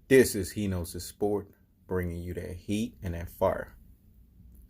This is He Knows His Sport, bringing you that heat and that fire.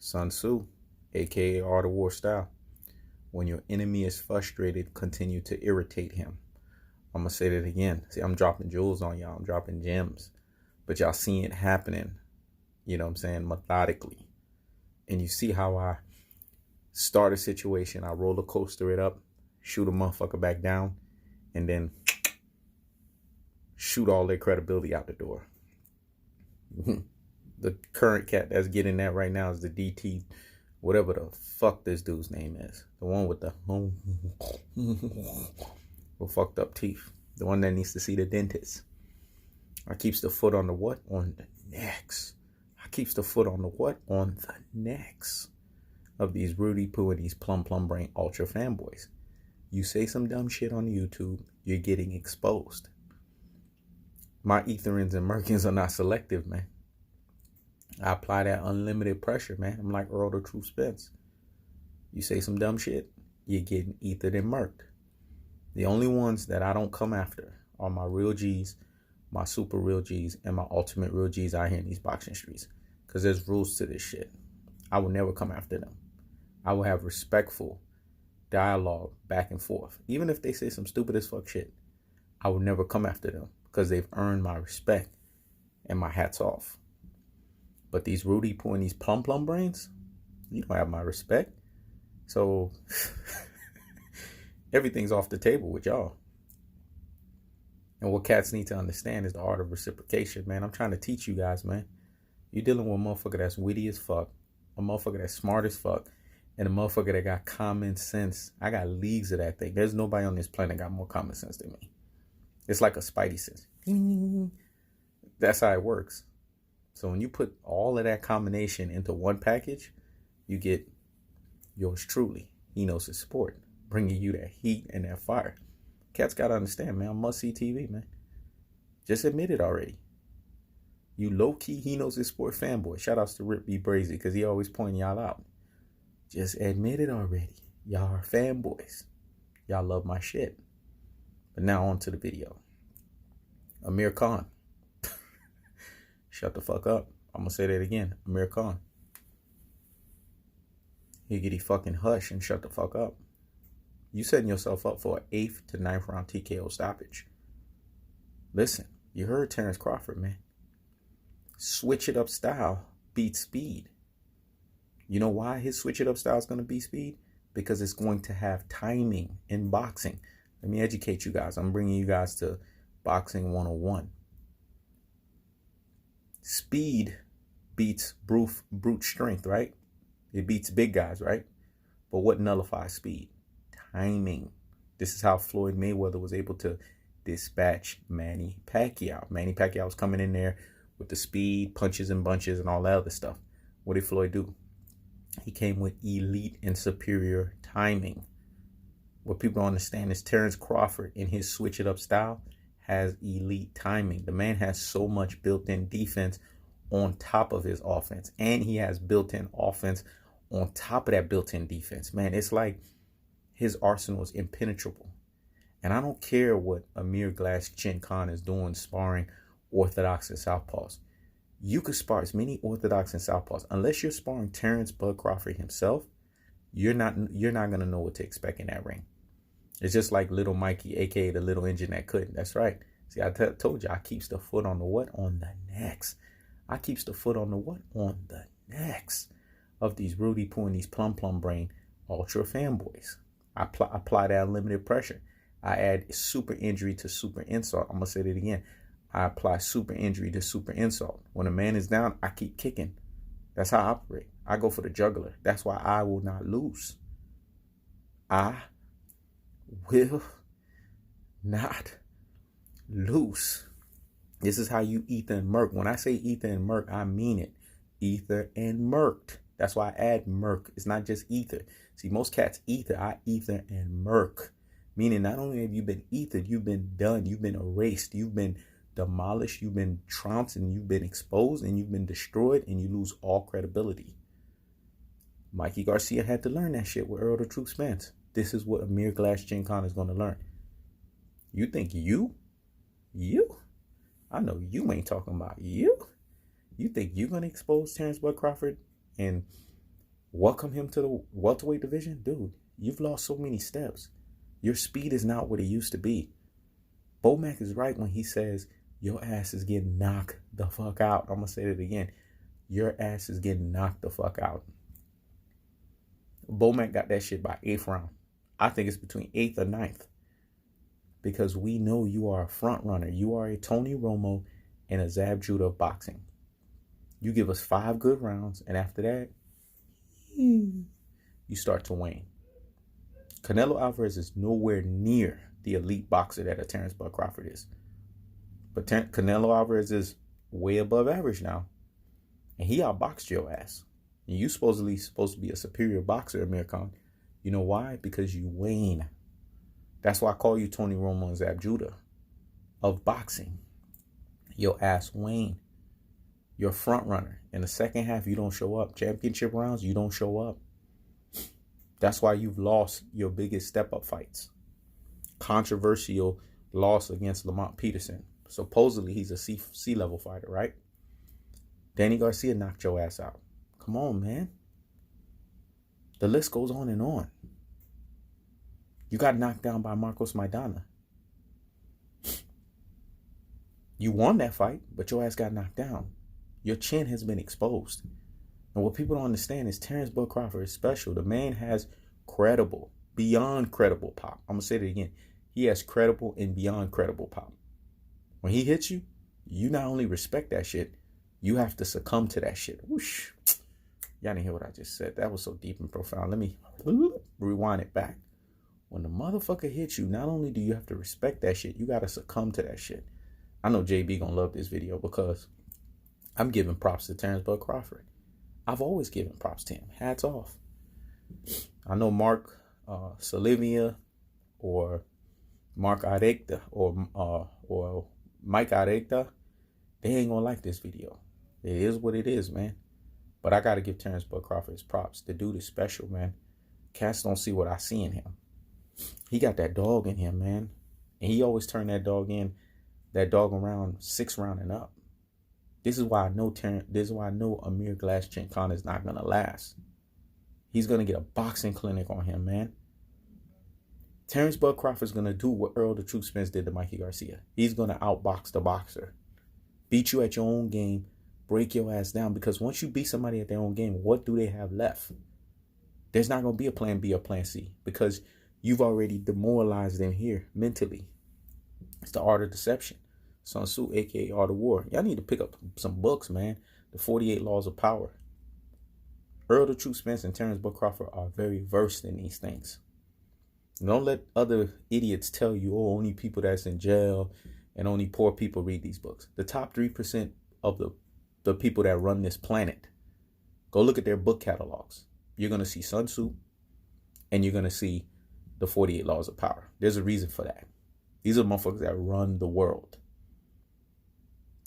Sun Tzu, aka Art of War style. When your enemy is frustrated, continue to irritate him. I'm going to say that again. See, I'm dropping jewels on y'all. I'm dropping gems. But y'all see it happening, you know what I'm saying, methodically. And you see how I start a situation, I roller coaster it up, shoot a motherfucker back down, and then shoot all their credibility out the door. The current cat that's getting that right now is the DT, whatever the fuck this dude's name is. The one with the fucked up teeth. The one that needs to see the dentist. I keeps the foot on the what? On the necks. I keeps the foot on the what? On the necks of these Rudy Poo and these plum brain ultra fanboys. You say some dumb shit on YouTube, you're getting exposed. My etherins and merkins are not selective, man. I apply that unlimited pressure, man. I'm like Errol the True Spence. You say some dumb shit, you're getting ethered and murked. The only ones that I don't come after are my real G's, my super real G's, and my ultimate real G's out here in these boxing streets. Because there's rules to this shit. I will never come after them. I will have respectful dialogue back and forth. Even if they say some stupid as fuck shit, I will never come after them because they've earned my respect and my hat's off. But these Rudy Poo and these plum brains, you don't have my respect. So everything's off the table with y'all. And what cats need to understand is the art of reciprocation, man. I'm trying to teach you guys, man. You're dealing with a motherfucker that's witty as fuck, a motherfucker that's smart as fuck, and a motherfucker that got common sense. I got leagues of that thing. There's nobody on this planet got more common sense than me. It's like a spidey sense. That's how it works. So when you put all of that combination into one package, you get yours truly. He knows his sport, bringing you that heat and that fire. Cats got to understand, man. Must see TV, man. Just admit it already. You low-key He Knows His Sport fanboy. Shout outs to Rip B. Brazy because he always pointing y'all out. Just admit it already. Y'all are fanboys. Y'all love my shit. But now on to the video. Amir Khan. Shut the fuck up. I'm going to say that again. Amir Khan. Higgity fucking hush and shut the fuck up. You setting yourself up for an 8th to 9th round TKO stoppage. Listen, you heard Terrence Crawford, man. Switch it up style beats speed. You know why his switch it up style is going to beat speed? Because it's going to have timing in boxing. Let me educate you guys. I'm bringing you guys to Boxing 101. Speed beats brute strength, right? It beats big guys, right? But what nullifies speed? Timing. This is how Floyd Mayweather was able to dispatch Manny Pacquiao. Manny Pacquiao was coming in there with the speed, punches and bunches, and all that other stuff. What did Floyd do? He came with elite and superior timing. What people don't understand is Terrence Crawford, in his switch it up style, has elite timing. The man has so much built-in defense on top of his offense. And he has built-in offense on top of that built-in defense. Man, it's like his arsenal is impenetrable. And I don't care what Amir Glass Chin Khan is doing sparring Orthodox and Southpaws. You could spar as many Orthodox and Southpaws. Unless you're sparring Terrence Bud Crawford himself, you're not going to know what to expect in that ring. It's just like little Mikey, a.k.a. the little engine that couldn't. That's right. See, I told you, I keeps the foot on the what? On the necks. I keeps the foot on the what? On the necks of these Rudy Poo and these plum brain ultra fanboys. I apply that unlimited pressure. I add super injury to super insult. I'm going to say that again. I apply super injury to super insult. When a man is down, I keep kicking. That's how I operate. I go for the jugular. That's why I will not lose. I will not lose. This is how you ether and murk. When I say ether and murk, I mean it. Ether and murked. That's why I add murk. It's not just ether. See, most cats ether. I ether and murk. Meaning not only have you been ethered, you've been done. You've been erased. You've been demolished. You've been trounced and you've been exposed and you've been destroyed and you lose all credibility. Mikey Garcia had to learn that shit with Errol the True Spence. This is what Amir Glass Chin Khan is going to learn. You think you I know you ain't talking about you. You think you're going to expose Terrence Bud Crawford and welcome him to the welterweight division? Dude, you've lost so many steps. Your speed is not what it used to be. BOMAC is right when he says your ass is getting knocked the fuck out. I'm going to say it again. Your ass is getting knocked the fuck out. BOMAC got that shit by 8th round. I think it's between 8th or 9th. Because we know you are a front runner. You are a Tony Romo and a Zab Judah of boxing. You give us 5 good rounds, and after that, you start to wane. Canelo Alvarez is nowhere near the elite boxer that a Terrence Bud Crawford is. But Canelo Alvarez is way above average now. And he outboxed your ass. And you supposed to be a superior boxer, Amir Khan. You know why? Because you wane. That's why I call you Tony Romo and Zab Judah of boxing. Your ass wane. You're a front runner. In the second half, you don't show up. Championship rounds, you don't show up. That's why you've lost your biggest step-up fights. Controversial loss against Lamont Peterson. Supposedly, he's a C-level fighter, right? Danny Garcia knocked your ass out. Come on, man. The list goes on and on. You got knocked down by Marcos Maidana. You won that fight, but your ass got knocked down. Your chin has been exposed. And what people don't understand is Terrence Bud Crawford is special. The man has credible, beyond credible pop. I'm going to say it again. He has credible and beyond credible pop. When he hits you, you not only respect that shit, you have to succumb to that shit. Whoosh. Y'all didn't hear what I just said. That was so deep and profound. Let me rewind it back. When the motherfucker hits you, not only do you have to respect that shit, you got to succumb to that shit. I know JB going to love this video because I'm giving props to Terrence Bud Crawford. I've always given props to him. Hats off. I know Mark Salivia or Mark Arecta or Mike Arecta, they ain't going to like this video. It is what it is, man. But I got to give Terrence Bud Crawford his props. The dude is special, man. Cats don't see what I see in him. He got that dog in him, man. And he always turned that dog around 6th round and up. This is why I know Amir Glass-Chin Khan is not gonna last. He's gonna get a boxing clinic on him, man. Terrence Bud Crawford's gonna do what Errol the Truth Spence did to Mikey Garcia. He's gonna outbox the boxer. Beat you at your own game, break your ass down. Because once you beat somebody at their own game, what do they have left? There's not gonna be a plan B or plan C. Because you've already demoralized them here mentally. It's the art of deception. Sun Tzu, a.k.a. Art of War. Y'all need to pick up some books, man. The 48 Laws of Power. Errol the Truth Spence and Terrence Bud Crawford are very versed in these things. Don't let other idiots tell you, oh, only people that's in jail and only poor people read these books. The top 3% of the people that run this planet, go look at their book catalogs. You're going to see Sun Tzu and you're going to see the 48 Laws of Power. There's a reason for that. These are motherfuckers that run the world.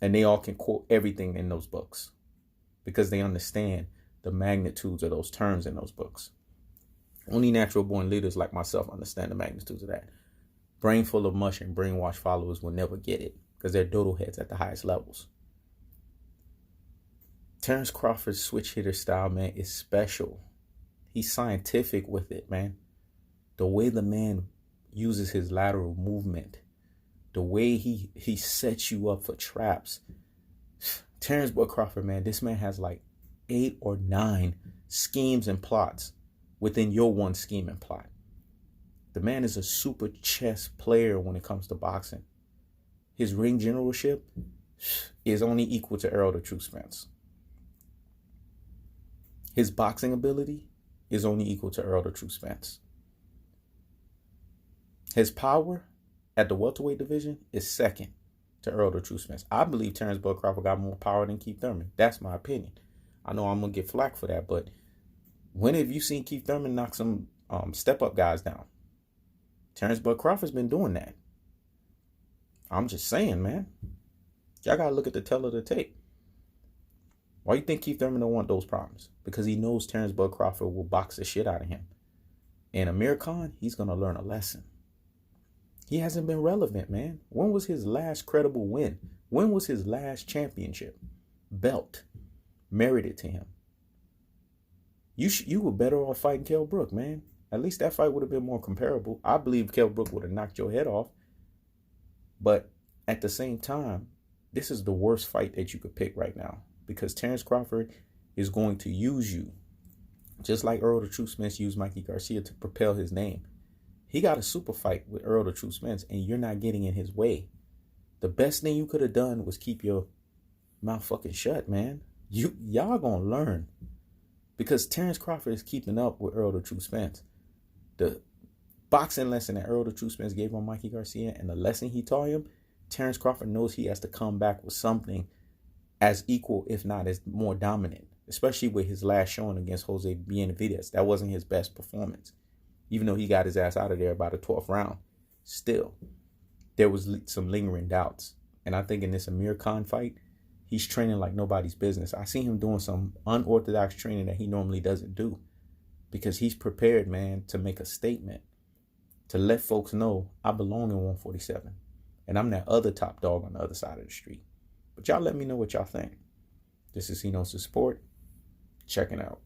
And they all can quote everything in those books because they understand the magnitudes of those terms in those books. Only natural born leaders like myself understand the magnitudes of that. Brain full of mush and brainwashed followers will never get it because they're dodo heads at the highest levels. Terrence Crawford's switch hitter style, man, is special. He's scientific with it, man. The way the man uses his lateral movement, the way he sets you up for traps. Terrence Bud Crawford, man, this man has like 8 or 9 schemes and plots within your one scheme and plot. The man is a super chess player when it comes to boxing. His ring generalship is only equal to Errol the Truth Spence. His boxing ability is only equal to Errol the Truth Spence. His power at the welterweight division is second to Errol the Truth Spence. I believe Terrence Bud Crawford got more power than Keith Thurman. That's my opinion. I know I'm going to get flack for that, but when have you seen Keith Thurman knock some step-up guys down? Terrence Bud Crawford's been doing that. I'm just saying, man. Y'all got to look at the tail of the tape. Why you think Keith Thurman don't want those problems? Because he knows Terrence Bud Crawford will box the shit out of him. And Amir Khan, he's going to learn a lesson. He hasn't been relevant, man. When was his last credible win? When was his last championship? Belt. Merited to him. You were better off fighting Kell Brook, man. At least that fight would have been more comparable. I believe Kell Brook would have knocked your head off. But at the same time, this is the worst fight that you could pick right now. Because Terrence Crawford is going to use you. Just like Errol the Truth Spence used Mikey Garcia to propel his name. He got a super fight with Errol the Truth Spence, and you're not getting in his way. The best thing you could have done was keep your mouth fucking shut, man. Y'all gonna learn. Because Terrence Crawford is keeping up with Errol the Truth Spence. The boxing lesson that Errol the Truth Spence gave on Mikey Garcia and the lesson he taught him, Terrence Crawford knows he has to come back with something as equal, if not as more dominant. Especially with his last showing against Jose Benavidez. That wasn't his best performance. Even though he got his ass out of there by the 12th round. Still, there was some lingering doubts. And I think in this Amir Khan fight, he's training like nobody's business. I see him doing some unorthodox training that he normally doesn't do. Because he's prepared, man, to make a statement. To let folks know, I belong in 147. And I'm that other top dog on the other side of the street. But y'all let me know what y'all think. This is He Knows the Sport. Checking out.